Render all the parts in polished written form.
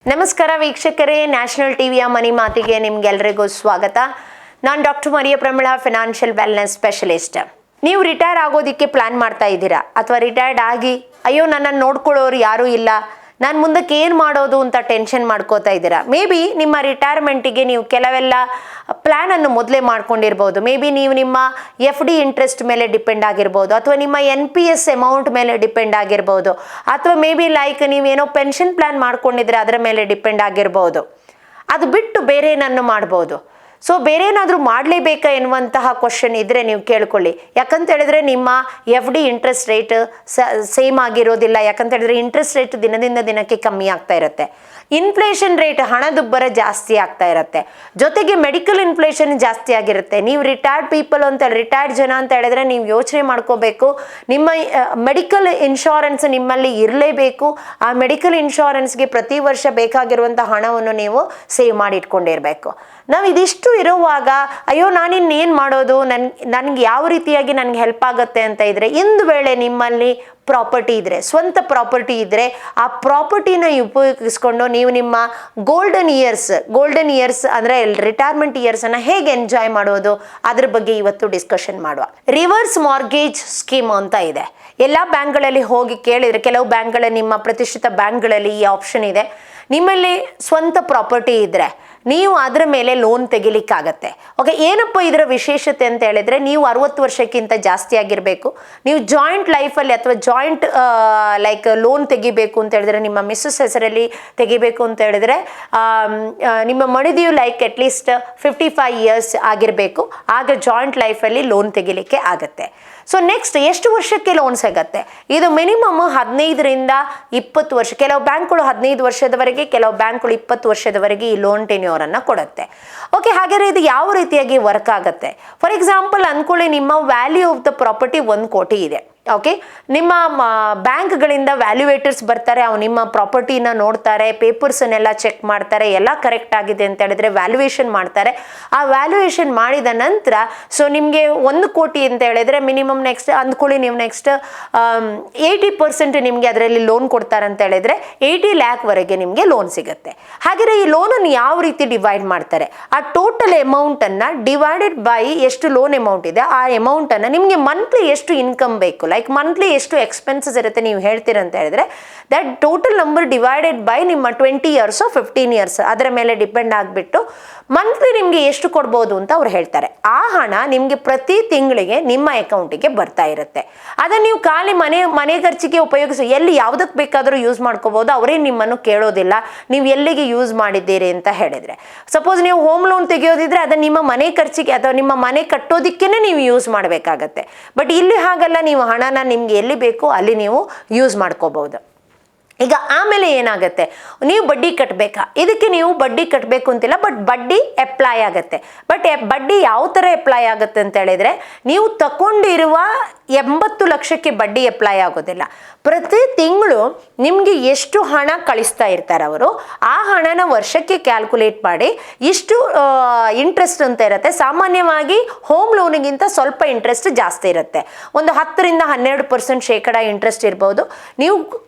ನಮಸ್ಕಾರ ವೀಕ್ಷಕರೇ, ನ್ಯಾಷನಲ್ ಟಿವಿಯ ಮನಿ ಮಾತಿಗೆ ನಿಮ್ಗೆಲ್ಲರಿಗೂ ಸ್ವಾಗತ. ನಾನು doctor Maria Pramila, financial wellness specialist. ನೀವು ರಿಟೈರ್ ಆಗೋದಕ್ಕೆ ಪ್ಲಾನ್ ಮಾಡ್ತಾ ಇದ್ದೀರಾ ಅಥವಾ ರಿಟೈರ್ಡ್ ಆಗಿ ಅಯ್ಯೋ ನನ್ನನ್ನು ನೋಡ್ಕೊಳ್ಳೋರು ಯಾರೂ ಇಲ್ಲ, ನಾನು ಮುಂದಕ್ಕೆ ಏನು ಮಾಡೋದು ಅಂತ ಟೆನ್ಷನ್ ಮಾಡ್ಕೋತಾ ಇದ್ದೀರಾ. ಮೇ ಬಿ ನಿಮ್ಮ ರಿಟೈರ್ಮೆಂಟಿಗೆ ನೀವು ಕೆಲವೆಲ್ಲ ಪ್ಲ್ಯಾನನ್ನು ಮೊದಲೇ ಮಾಡ್ಕೊಂಡಿರ್ಬೋದು. ಮೇ ಬಿ ನೀವು ನಿಮ್ಮ FD ಇಂಟ್ರೆಸ್ಟ್ ಮೇಲೆ ಡಿಪೆಂಡ್ ಆಗಿರ್ಬೋದು, ಅಥವಾ ನಿಮ್ಮ NPS ಅಮೌಂಟ್ ಮೇಲೆ ಡಿಪೆಂಡ್ ಆಗಿರ್ಬೋದು, ಅಥವಾ ಮೇ ಬಿ ಲೈಕ್ ನೀವೇನೋ ಪೆನ್ಷನ್ ಪ್ಲ್ಯಾನ್ ಮಾಡ್ಕೊಂಡಿದ್ರೆ ಅದರ ಮೇಲೆ ಡಿಪೆಂಡ್ ಆಗಿರ್ಬೋದು. ಅದು ಬಿಟ್ಟು ಬೇರೆ ಏನನ್ನು ಮಾಡ್ಬೋದು. ಸೊ ಬೇರೆ ಏನಾದರೂ ಮಾಡಲೇಬೇಕಾ ಎನ್ನುವಂತಹ ಕ್ವಶನ್ ಇದ್ದರೆ ನೀವು ಕೇಳ್ಕೊಳ್ಳಿ. ಯಾಕಂತ ಹೇಳಿದ್ರೆ ನಿಮ್ಮ FD ಇಂಟ್ರೆಸ್ಟ್ ರೇಟ್ ಸೇಮ್ ಆಗಿರೋದಿಲ್ಲ. ಯಾಕಂತ ಹೇಳಿದ್ರೆ ಇಂಟ್ರೆಸ್ಟ್ ರೇಟ್ ದಿನದಿಂದ ದಿನಕ್ಕೆ ಕಮ್ಮಿ ಆಗ್ತಾ ಇರುತ್ತೆ. ಇನ್ಫ್ಲೇಷನ್ ರೇಟ್, ಹಣದುಬ್ಬರ ಜಾಸ್ತಿ ಆಗ್ತಾ ಇರುತ್ತೆ. ಜೊತೆಗೆ ಮೆಡಿಕಲ್ ಇನ್ಫ್ಲೇಷನ್ ಜಾಸ್ತಿ ಆಗಿರುತ್ತೆ. ನೀವು ರಿಟೈರ್ಡ್ ಪೀಪಲ್ ಅಂತ ರಿಟೈರ್ಡ್ ಜನ ಅಂತ ಹೇಳಿದ್ರೆ ನೀವು ಯೋಚನೆ ಮಾಡ್ಕೋಬೇಕು, ನಿಮ್ಮ ಮೆಡಿಕಲ್ ಇನ್ಶೂರೆನ್ಸ್ ನಿಮ್ಮಲ್ಲಿ ಇರಲೇಬೇಕು. ಆ ಮೆಡಿಕಲ್ ಇನ್ಶೂರೆನ್ಸ್ಗೆ ಪ್ರತಿ ವರ್ಷ ಬೇಕಾಗಿರುವಂಥ ಹಣವನ್ನು ನೀವು ಸೇವ್ ಮಾಡಿ ಇಟ್ಕೊಂಡಿರಬೇಕು. ನಾವು ಇದಿಷ್ಟು ಇರುವಾಗ ಅಯ್ಯೋ ನಾನಿನ್ನೇನು ಮಾಡೋದು, ನನಗೆ ಯಾವ ರೀತಿಯಾಗಿ ನನಗೆ ಹೆಲ್ಪ್ ಆಗುತ್ತೆ ಅಂತ ಇದ್ದರೆ, ಒಂದು ವೇಳೆ ನಿಮ್ಮಲ್ಲಿ ಪ್ರಾಪರ್ಟಿ ಇದ್ದರೆ, ಸ್ವಂತ ಪ್ರಾಪರ್ಟಿ ಇದ್ದರೆ, ಆ ಪ್ರಾಪರ್ಟಿನ ಉಪಯೋಗಿಸ್ಕೊಂಡು ನೀವು ನಿಮ್ಮ ಗೋಲ್ಡನ್ ಇಯರ್ಸ್ ಅಂದರೆ ರಿಟೈರ್ಮೆಂಟ್ ಇಯರ್ಸನ್ನು ಹೇಗೆ ಎಂಜಾಯ್ ಮಾಡೋದು ಅದ್ರ ಬಗ್ಗೆ ಇವತ್ತು ಡಿಸ್ಕಷನ್ ಮಾಡುವ. ರಿವರ್ಸ್ ಮಾರ್ಗೇಜ್ ಸ್ಕೀಮ್ ಅಂತ ಇದೆ. ಎಲ್ಲ ಬ್ಯಾಂಕ್ಗಳಲ್ಲಿ ಹೋಗಿ ಕೇಳಿದರೆ, ಕೆಲವು ಬ್ಯಾಂಕ್ಗಳಲ್ಲಿ, ನಿಮ್ಮ ಪ್ರತಿಷ್ಠಿತ ಬ್ಯಾಂಕ್ಗಳಲ್ಲಿ ಈ ಆಪ್ಷನ್ ಇದೆ. ನಿಮ್ಮಲ್ಲಿ ಸ್ವಂತ ಪ್ರಾಪರ್ಟಿ ಇದ್ದರೆ ನೀವು ಅದರ ಮೇಲೆ ಲೋನ್ ತೆಗಿಲಿಕ್ಕಾಗತ್ತೆ. ಓಕೆ, ಏನಪ್ಪ ಇದರ ವಿಶೇಷತೆ ಅಂತ ಹೇಳಿದ್ರೆ, ನೀವು 60 ವರ್ಷಕ್ಕಿಂತ ಜಾಸ್ತಿ ಆಗಿರಬೇಕು. ನೀವು ಜಾಯಿಂಟ್ ಲೈಫಲ್ಲಿ ಅಥವಾ ಜಾಯಿಂಟ್ ಲೈಕ್ ಲೋನ್ ತೆಗಿಬೇಕು ಅಂತ ಹೇಳಿದ್ರೆ, ನಿಮ್ಮ ಮಿಸ್ಸಸ್ ಹೆಸರಲ್ಲಿ ತೆಗಿಬೇಕು ಅಂತ ಹೇಳಿದ್ರೆ, ನಿಮ್ಮ ಮಣಿದಿಯು ಲೈಕ್ ಅಟ್ಲೀಸ್ಟ್ 55 ಇಯರ್ಸ್ ಆಗಿರಬೇಕು. ಆಗ ಜಾಯಿಂಟ್ ಲೈಫಲ್ಲಿ ಲೋನ್ ತೆಗಿಲಿಕ್ಕೆ ಆಗತ್ತೆ. ಸೊ ನೆಕ್ಸ್ಟ್, ಎಷ್ಟು ವರ್ಷಕ್ಕೆ ಲೋನ್ ಸಿಗತ್ತೆ? ಇದು ಮಿನಿಮಮ್ 15ರಿಂದ 20 ವರ್ಷ. ಕೆಲವು ಬ್ಯಾಂಕ್ಗಳು 15 ವರ್ಷದವರೆಗೆ, ಕೆಲವು ಬ್ಯಾಂಕ್ಗಳು 20 ವರ್ಷದವರೆಗೆ ಈ ಲೋನ್ ಟೆನ್ಯೂರನ್ನು ಕೊಡುತ್ತೆ. ಓಕೆ, ಹಾಗಾದರೆ ಇದು ಯಾವ ರೀತಿಯಾಗಿ ವರ್ಕ್ ಆಗುತ್ತೆ? ಫಾರ್ ಎಕ್ಸಾಂಪಲ್ ಅಂದ್ಕೊಳ್ಳಿ, ನಿಮ್ಮ ವ್ಯಾಲ್ಯೂ ಆಫ್ ದ ಪ್ರಾಪರ್ಟಿ 1 ಕೋಟಿ ಇದೆ. ಓಕೆ, ನಿಮ್ಮ ಬ್ಯಾಂಕ್ಗಳಿಂದ ವ್ಯಾಲ್ಯೂಯೇಟರ್ಸ್ ಬರ್ತಾರೆ, ಅವ್ರು ನಿಮ್ಮ ಪ್ರಾಪರ್ಟಿನ ನೋಡ್ತಾರೆ, ಪೇಪರ್ಸನ್ನೆಲ್ಲ ಚೆಕ್ ಮಾಡ್ತಾರೆ, ಎಲ್ಲ ಕರೆಕ್ಟ್ ಆಗಿದೆ ಅಂತ ಹೇಳಿದ್ರೆ ವ್ಯಾಲ್ಯೂಯೇಷನ್ ಮಾಡ್ತಾರೆ. ಆ ವ್ಯಾಲ್ಯೂಯೇಷನ್ ಮಾಡಿದ ನಂತರ ಸೊ ನಿಮಗೆ 1 ಕೋಟಿ ಅಂತ ಹೇಳಿದ್ರೆ ಮಿನಿಮಮ್ ನೆಕ್ಸ್ಟ್ ಅಂದ್ಕೊಳ್ಳಿ, ನೀವು ನೆಕ್ಸ್ಟ್ 80% ನಿಮಗೆ ಅದರಲ್ಲಿ ಲೋನ್ ಕೊಡ್ತಾರೆ ಅಂತ ಹೇಳಿದ್ರೆ 80 ಲ್ಯಾಕ್ವರೆಗೆ ನಿಮಗೆ ಲೋನ್ ಸಿಗುತ್ತೆ. ಹಾಗೆಯೇ ಈ ಲೋನನ್ನು ಯಾವ ರೀತಿ ಡಿವೈಡ್ ಮಾಡ್ತಾರೆ? ಆ ಟೋಟಲ್ ಅಮೌಂಟನ್ನು ಡಿವೈಡೆಡ್ ಬೈ ಎಷ್ಟು ಲೋನ್ ಅಮೌಂಟ್ ಇದೆ, ಆ ಅಮೌಂಟನ್ನು ನಿಮಗೆ ಮಂತ್ಲಿ ಎಷ್ಟು ಇನ್ಕಮ್ ಬೇಕು, ಲೈಕ್ ಮಂತ್ಲಿ ಎಷ್ಟು ಎಕ್ಸ್ಪೆನ್ಸಸ್ ಇರುತ್ತೆ ನೀವು ಹೇಳ್ತೀರಂತ ಹೇಳಿದ್ರೆ, that total number divided by ನಿಮ್ಮ 20 ಇಯರ್ಸ್ 15 ಇಯರ್ಸ್ ಅದರ ಮೇಲೆ ಡಿಪೆಂಡ್ ಆಗಿಬಿಟ್ಟು ಮಂತ್ಲಿ ನಿಮಗೆ ಎಷ್ಟು ಕೊಡ್ಬೋದು ಅಂತ ಅವ್ರು ಹೇಳ್ತಾರೆ. ಆ ಹಣ ನಿಮಗೆ ಪ್ರತಿ ತಿಂಗಳಿಗೆ ನಿಮ್ಮ ಅಕೌಂಟಿಗೆ ಬರ್ತಾ ಇರುತ್ತೆ. ಅದನ್ನು ನೀವು ಖಾಲಿ ಮನೆ ಖರ್ಚಿಗೆ ಉಪಯೋಗಿಸಿ ಎಲ್ಲಿ ಯಾವುದಕ್ಕೆ ಬೇಕಾದರೂ ಯೂಸ್ ಮಾಡ್ಕೋಬೋದು. ಅವರೇ ನಿಮ್ಮನ್ನು ಕೇಳೋದಿಲ್ಲ ನೀವು ಎಲ್ಲಿಗೆ ಯೂಸ್ ಮಾಡಿದ್ದೀರಿ ಅಂತ ಹೇಳಿದರೆ. ಸಪೋಸ್ ನೀವು ಹೋಮ್ ಲೋನ್ ತೆಗೆಯೋದಿದ್ರೆ ಅದನ್ನು ನಿಮ್ಮ ಮನೆ ಖರ್ಚಿಗೆ ಅಥವಾ ನಿಮ್ಮ ಮನೆ ಕಟ್ಟೋದಕ್ಕೇ ನೀವು ಯೂಸ್ ಮಾಡಬೇಕಾಗತ್ತೆ. ಬಟ್ ಇಲ್ಲಿ ಹಾಗಲ್ಲ, ನೀವು ಹಣನ ನಿಮ್ಗೆ ಎಲ್ಲಿ ಬೇಕೋ ಅಲ್ಲಿ ನೀವು ಯೂಸ್ ಮಾಡ್ಕೋಬಹುದು. ಈಗ ಆಮೇಲೆ ಏನಾಗುತ್ತೆ, ನೀವು ಬಡ್ಡಿ ಕಟ್ಟಬೇಕಾ? ಇದಕ್ಕೆ ನೀವು ಬಡ್ಡಿ ಕಟ್ಟಬೇಕು ಅಂತಿಲ್ಲ, ಬಟ್ ಬಡ್ಡಿ ಅಪ್ಲೈ ಆಗುತ್ತೆ. ಬಟ್ ಬಡ್ಡಿ ಯಾವ ಥರ ಅಪ್ಲೈ ಆಗುತ್ತೆ ಅಂತ ಹೇಳಿದರೆ, ನೀವು ತಗೊಂಡಿರುವ 80 ಲಕ್ಷಕ್ಕೆ ಬಡ್ಡಿ ಅಪ್ಲೈ ಆಗೋದಿಲ್ಲ. ಪ್ರತಿ ತಿಂಗಳು ನಿಮಗೆ ಎಷ್ಟು ಹಣ ಕಳಿಸ್ತಾ ಇರ್ತಾರೆ ಅವರು, ಆ ಹಣನ ವರ್ಷಕ್ಕೆ ಕ್ಯಾಲ್ಕುಲೇಟ್ ಮಾಡಿ ಇಷ್ಟು ಇಂಟ್ರೆಸ್ಟ್ ಅಂತ ಇರುತ್ತೆ. ಸಾಮಾನ್ಯವಾಗಿ ಹೋಮ್ ಲೋನಿಗಿಂತ ಸ್ವಲ್ಪ ಇಂಟ್ರೆಸ್ಟ್ ಜಾಸ್ತಿ ಇರುತ್ತೆ. ಒಂದು 10ರಿಂದ 12% ಶೇಕಡ ಇಂಟ್ರೆಸ್ಟ್ ಇರ್ಬೋದು. ನೀವು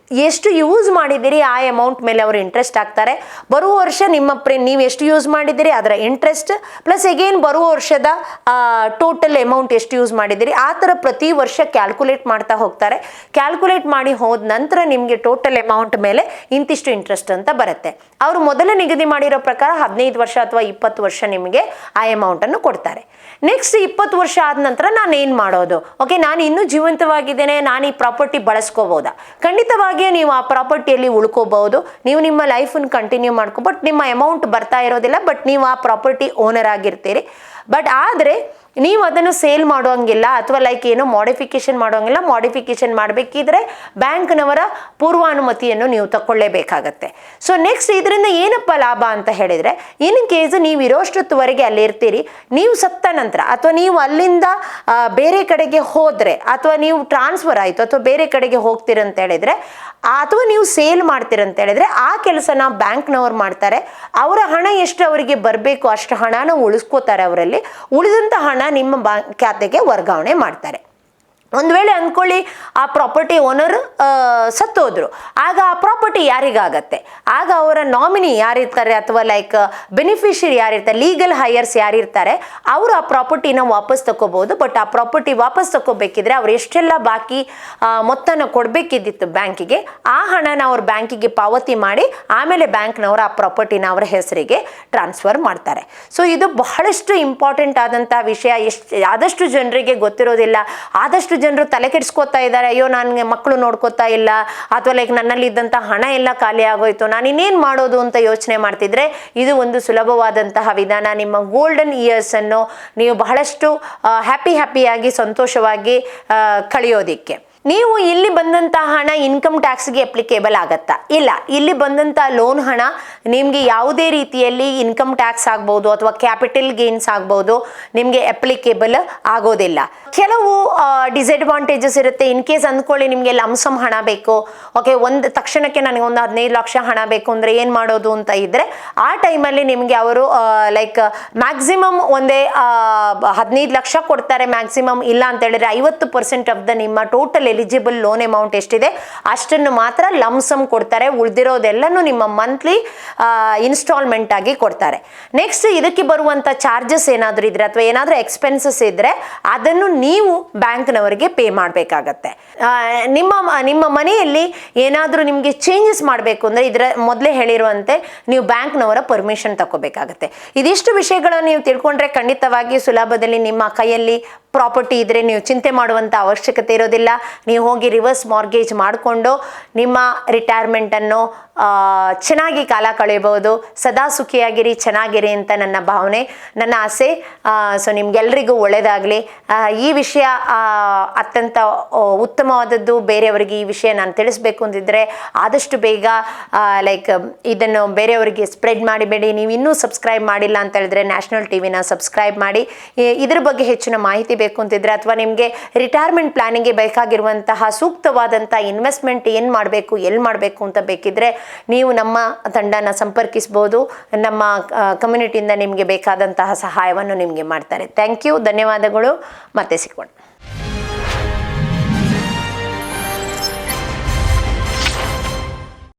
ಎಷ್ಟು ಯೂಸ್ ಮಾಡಿದ್ದೀರಿ ಆ ಅಮೌಂಟ್ ಮೇಲೆ ಅವರು ಇಂಟ್ರೆಸ್ಟ್ ಹಾಕ್ತಾರೆ. ಬರುವ ವರ್ಷ ನೀವು ಎಷ್ಟು ಯೂಸ್ ಮಾಡಿದ್ದೀರಿ ಅದರ ಇಂಟ್ರೆಸ್ಟ್ ಪ್ಲಸ್ ಎಗೇನ್ ಬರುವ ವರ್ಷದ ಟೋಟಲ್ ಅಮೌಂಟ್ ಎಷ್ಟು ಯೂಸ್ ಮಾಡಿದ್ದೀರಿ ಆ ಥರ ಪ್ರತಿ ವರ್ಷ ಕ್ಯಾಲ್ಕುಲೇಟ್ ಮಾಡ್ತಾ ಹೋಗ್ತಾರೆ. ಕ್ಯಾಲ್ಕುಲೇಟ್ ಮಾಡಿ ಹೋದ ನಂತರ ನಿಮಗೆ ಟೋಟಲ್ ಅಮೌಂಟ್ ಮೇಲೆ ಇಂತಿಷ್ಟು ಇಂಟ್ರೆಸ್ಟ್ ಅಂತ ಬರುತ್ತೆ. ಅವರು ಮೊದಲೇ ನಿಗದಿ ಮಾಡಿರೋ ಪ್ರಕಾರ 15 ವರ್ಷ ಅಥವಾ 20 ವರ್ಷ ನಿಮಗೆ ಆ ಅಮೌಂಟನ್ನು ಕೊಡ್ತಾರೆ. ನೆಕ್ಸ್ಟ್ 20 ವರ್ಷ ಆದ ನಂತರ ನಾನು ಏನು ಮಾಡೋದು? ಓಕೆ, ನಾನು ಇನ್ನೂ ಜೀವಂತವಾಗಿದ್ದೇನೆ, ನಾನು ಈ ಪ್ರಾಪರ್ಟಿ ಬಳಸ್ಕೋಬೋದಾ? ಖಂಡಿತವಾಗಿಯೂ ನೀವು ಆ ಪ್ರಾಪರ್ಟಿಯಲ್ಲಿ ಉಳ್ಕೋಬಹುದು. ನೀವು ನಿಮ್ಮ ಲೈಫನ್ನು ಕಂಟಿನ್ಯೂ ಬಟ್ ನಿಮ್ಮ ಅಮೌಂಟ್ ಬರ್ತಾ ಇರೋದಿಲ್ಲ, ಬಟ್ ನೀವು ಆ ಪ್ರಾಪರ್ಟಿ ಓನರ್ ಆಗಿರ್ತೀರಿ. ಬಟ್ ಆದರೆ ನೀವು ಅದನ್ನು ಸೇಲ್ ಮಾಡೋಂಗಿಲ್ಲ ಅಥವಾ ಲೈಕ್ ಏನೋ ಮಾಡಿಫಿಕೇಶನ್ ಮಾಡೋಂಗಿಲ್ಲ. ಮಾಡಿಫಿಕೇಶನ್ ಮಾಡಬೇಕಿದ್ರೆ ಬ್ಯಾಂಕ್ನವರ ಪೂರ್ವಾನುಮತಿಯನ್ನು ನೀವು ತಗೊಳ್ಳೇಬೇಕಾಗತ್ತೆ. ಸೊ ನೆಕ್ಸ್ಟ್ ಇದರಿಂದ ಏನಪ್ಪ ಲಾಭ ಅಂತ ಹೇಳಿದರೆ, ಇನ್ ಕೇಸ್ ನೀವು ಇರೋಷ್ಟೊತ್ತುವರೆಗೆ ಅಲ್ಲಿ ಇರ್ತೀರಿ, ನೀವು ಸತ್ತ ನಂತರ ಅಥವಾ ನೀವು ಅಲ್ಲಿಂದ ಬೇರೆ ಕಡೆಗೆ ಹೋದರೆ ಅಥವಾ ನೀವು ಟ್ರಾನ್ಸ್ಫರ್ ಆಯಿತು ಅಥವಾ ಬೇರೆ ಕಡೆಗೆ ಹೋಗ್ತೀರಂತ ಹೇಳಿದರೆ ಅಥವಾ ನೀವು ಸೇಲ್ ಮಾಡ್ತೀರಂತ ಹೇಳಿದ್ರೆ ಆ ಕೆಲಸನ ಬ್ಯಾಂಕ್ನವ್ರು ಮಾಡ್ತಾರೆ. ಅವರ ಹಣ ಎಷ್ಟು ಅವರಿಗೆ ಬರಬೇಕು ಅಷ್ಟು ಹಣನ ಉಳಿಸ್ಕೋತಾರೆ. ಅವರಲ್ಲಿ ಉಳಿದಂಥ ಹಣ ನಿಮ್ಮ ಬ್ಯಾಂಕ್ ಖಾತೆಗೆ ವರ್ಗಾವಣೆ ಮಾಡ್ತಾರೆ. ಒಂದು ವೇಳೆ ಅಂದ್ಕೊಳ್ಳಿ ಆ ಪ್ರಾಪರ್ಟಿ ಓನರ್ ಸತ್ತೋದ್ರು, ಆಗ ಆ ಪ್ರಾಪರ್ಟಿ ಯಾರಿಗಾಗತ್ತೆ? ಆಗ ಅವರ ನಾಮಿನಿ ಯಾರಿರ್ತಾರೆ ಅಥವಾ ಲೈಕ್ ಬೆನಿಫಿಷರಿ ಯಾರಿರ್ತಾರೆ, ಲೀಗಲ್ ಹೈಯರ್ಸ್ ಯಾರಿರ್ತಾರೆ, ಅವರು ಆ ಪ್ರಾಪರ್ಟಿನ ವಾಪಸ್ ತಗೋಬಹುದು. ಬಟ್ ಆ ಪ್ರಾಪರ್ಟಿ ವಾಪಸ್ ತಗೋಬೇಕಿದ್ರೆ ಅವ್ರು ಎಷ್ಟೆಲ್ಲ ಬಾಕಿ ಮೊತ್ತನ ಕೊಡಬೇಕಿದ್ದಿತ್ತು ಬ್ಯಾಂಕಿಗೆ, ಆ ಹಣನ ಅವ್ರ ಬ್ಯಾಂಕಿಗೆ ಪಾವತಿ ಮಾಡಿ ಆಮೇಲೆ ಬ್ಯಾಂಕ್ನವರು ಆ ಪ್ರಾಪರ್ಟಿನ ಅವರ ಹೆಸರಿಗೆ ಟ್ರಾನ್ಸ್ಫರ್ ಮಾಡ್ತಾರೆ. ಸೊ ಇದು ಬಹಳಷ್ಟು ಇಂಪಾರ್ಟೆಂಟ್ ಆದಂಥ ವಿಷಯ. ಆದಷ್ಟು ಜನರಿಗೆ ಗೊತ್ತಿರೋದಿಲ್ಲ. ಆದಷ್ಟು ಜನರು ತಲೆ ಕೆಡಿಸ್ಕೋತಾ ಇದ್ದಾರೆ, ಅಯ್ಯೋ ನನಗೆ ಮಕ್ಕಳು ನೋಡ್ಕೋತಾ ಇಲ್ಲ, ಅಥವಾ ಲೈಕ್ ನನ್ನಲ್ಲಿ ಇದ್ದಂಥ ಹಣ ಎಲ್ಲ ಖಾಲಿ ಆಗೋಯ್ತು, ನಾನು ಇನ್ನೇನು ಮಾಡೋದು ಅಂತ ಯೋಚನೆ ಮಾಡ್ತಿದ್ರೆ ಇದು ಒಂದು ಸುಲಭವಾದಂತಹ ವಿಧಾನ. ನಿಮ್ಮ ಗೋಲ್ಡನ್ ಇಯರ್ಸ್ ಅನ್ನು ನೀವು ಬಹಳಷ್ಟು ಹ್ಯಾಪಿಯಾಗಿ ಸಂತೋಷವಾಗಿ ಕಳೆಯೋದಿಕ್ಕೆ. ನೀವು ಇಲ್ಲಿ ಬಂದಂಥ ಹಣ ಇನ್ಕಮ್ ಟ್ಯಾಕ್ಸ್ಗೆ ಅಪ್ಲಿಕೇಬಲ್ ಆಗತ್ತಾ? ಇಲ್ಲ. ಇಲ್ಲಿ ಬಂದಂಥ ಲೋನ್ ಹಣ ನಿಮಗೆ ಯಾವುದೇ ರೀತಿಯಲ್ಲಿ ಇನ್ಕಮ್ ಟ್ಯಾಕ್ಸ್ ಆಗ್ಬೋದು ಅಥವಾ ಕ್ಯಾಪಿಟಲ್ ಗೇನ್ಸ್ ಆಗ್ಬೋದು, ನಿಮಗೆ ಅಪ್ಲಿಕೇಬಲ್ ಆಗೋದಿಲ್ಲ. ಕೆಲವು ಡಿಸಡ್ವಾಂಟೇಜಸ್ ಇರುತ್ತೆ. ಇನ್ ಕೇಸ್ ಅಂದ್ಕೊಳ್ಳಿ ನಿಮಗೆ ಲಮ್ಸಮ್ ಹಣ ಬೇಕು, ಓಕೆ, ಒಂದು ತಕ್ಷಣಕ್ಕೆ ನನಗೆ ಒಂದು 15 ಲಕ್ಷ ಹಣ ಬೇಕು ಅಂದರೆ ಏನು ಮಾಡೋದು ಅಂತ ಇದ್ದರೆ, ಆ ಟೈಮಲ್ಲಿ ನಿಮಗೆ ಅವರು ಲೈಕ್ ಮ್ಯಾಕ್ಸಿಮಮ್ ಒಂದೇ 15 ಲಕ್ಷ ಕೊಡ್ತಾರೆ ಮ್ಯಾಕ್ಸಿಮಮ್. ಇಲ್ಲ ಅಂತ ಹೇಳಿದ್ರೆ 50% ಆಫ್ ದ ನಿಮ್ಮ ಟೋಟಲ್ ಎಲಿಜಿಬಲ್ ಲೋನ್ ಅಮೌಂಟ್ ಎಷ್ಟಿದೆ ಅಷ್ಟನ್ನು ಮಾತ್ರ ಲಮ್ಸಮ್ ಕೊಡ್ತಾರೆ. ಉಳಿದಿರೋದೆಲ್ಲನೂ ನಿಮ್ಮ ಮಂತ್ಲಿ ಇನ್ಸ್ಟಾಲ್ಮೆಂಟ್ ಆಗಿ ಕೊಡ್ತಾರೆ. ನೆಕ್ಸ್ಟ್ ಇದಕ್ಕೆ ಬರುವಂಥ ಚಾರ್ಜಸ್ ಏನಾದರೂ ಇದ್ರೆ ಅಥವಾ ಏನಾದರೂ ಎಕ್ಸ್ಪೆನ್ಸಸ್ ಇದ್ದರೆ ಅದನ್ನು ನೀವು ಬ್ಯಾಂಕ್ನವರಿಗೆ ಪೇ ಮಾಡಬೇಕಾಗತ್ತೆ. ನಿಮ್ಮ ಮನೆಯಲ್ಲಿ ಏನಾದರೂ ನಿಮಗೆ ಚೇಂಜಸ್ ಮಾಡಬೇಕು ಅಂದರೆ ಇದರ ಮೊದಲೇ ಹೇಳಿರುವಂತೆ ನೀವು ಬ್ಯಾಂಕ್ನವರ ಪರ್ಮಿಷನ್ ತಗೋಬೇಕಾಗತ್ತೆ. ಇದಿಷ್ಟು ವಿಷಯಗಳನ್ನು ನೀವು ತಿಳ್ಕೊಂಡ್ರೆ ಖಂಡಿತವಾಗಿ ಸುಲಭದಲ್ಲಿ ನಿಮ್ಮ ಕೈಯಲ್ಲಿ ಪ್ರಾಪರ್ಟಿ ಇದ್ದರೆ ನೀವು ಚಿಂತೆ ಮಾಡುವಂಥ ಅವಶ್ಯಕತೆ ಇರೋದಿಲ್ಲ. ನೀವು ಹೋಗಿ ರಿವರ್ಸ್ ಮಾರ್ಗೇಜ್ ಮಾಡಿಕೊಂಡು ನಿಮ್ಮ ರಿಟೈರ್ಮೆಂಟನ್ನು ಚೆನ್ನಾಗಿ ಕಾಲ ಕಳೆಯಬಹುದು. ಸದಾ ಸುಖಿಯಾಗಿರಿ, ಚೆನ್ನಾಗಿರಿ ಅಂತ ನನ್ನ ಭಾವನೆ, ನನ್ನ ಆಸೆ. ಸೊ ನಿಮ್ಗೆಲ್ರಿಗೂ ಒಳ್ಳೆಯದಾಗಲಿ. ಈ ವಿಷಯ ಅತ್ಯಂತ ಉತ್ತಮವಾದದ್ದು. ಬೇರೆಯವರಿಗೆ ಈ ವಿಷಯ ನಾನು ತಿಳಿಸ್ಬೇಕು ಅಂತಿದ್ರೆ ಆದಷ್ಟು ಬೇಗ ಲೈಕ್ ಇದನ್ನು ಬೇರೆಯವರಿಗೆ ಸ್ಪ್ರೆಡ್ ಮಾಡಿಬೇಡಿ. ನೀವು ಇನ್ನೂ ಸಬ್ಸ್ಕ್ರೈಬ್ ಮಾಡಿಲ್ಲ ಅಂತ ಹೇಳಿದ್ರೆ ನ್ಯಾಷನಲ್ ಟಿವಿನ ಸಬ್ಸ್ಕ್ರೈಬ್ ಮಾಡಿ. ಇದ್ರ ಬಗ್ಗೆ ಹೆಚ್ಚಿನ ಮಾಹಿತಿ ಬೇಕು ಅಂತಿದ್ರೆ ಅಥವಾ ನಿಮಗೆ ರಿಟೈರ್ಮೆಂಟ್ ಪ್ಲಾನಿಂಗ್ಗೆ ಬೇಕಾಗಿರುವಂತಹ ಸೂಕ್ತವಾದಂಥ ಇನ್ವೆಸ್ಟ್ಮೆಂಟ್ ಏನು ಮಾಡಬೇಕು, ಎಲ್ಲಿ ಮಾಡಬೇಕು ಅಂತ ಬೇಕಿದ್ರೆ ನೀವು ನಮ್ಮ ತಂಡನ ಸಂಪರ್ಕಿಸ್ಬೋದು. ನಮ್ಮ ಕಮ್ಯುನಿಟಿಯಿಂದ ನಿಮಗೆ ಬೇಕಾದಂತಹ ಸಹಾಯವನ್ನು ನಿಮಗೆ ಮಾಡ್ತಾರೆ. ಥ್ಯಾಂಕ್ ಯು, ಧನ್ಯವಾದಗಳು. ಮತ್ತೆ ಸಿಗೋಣ.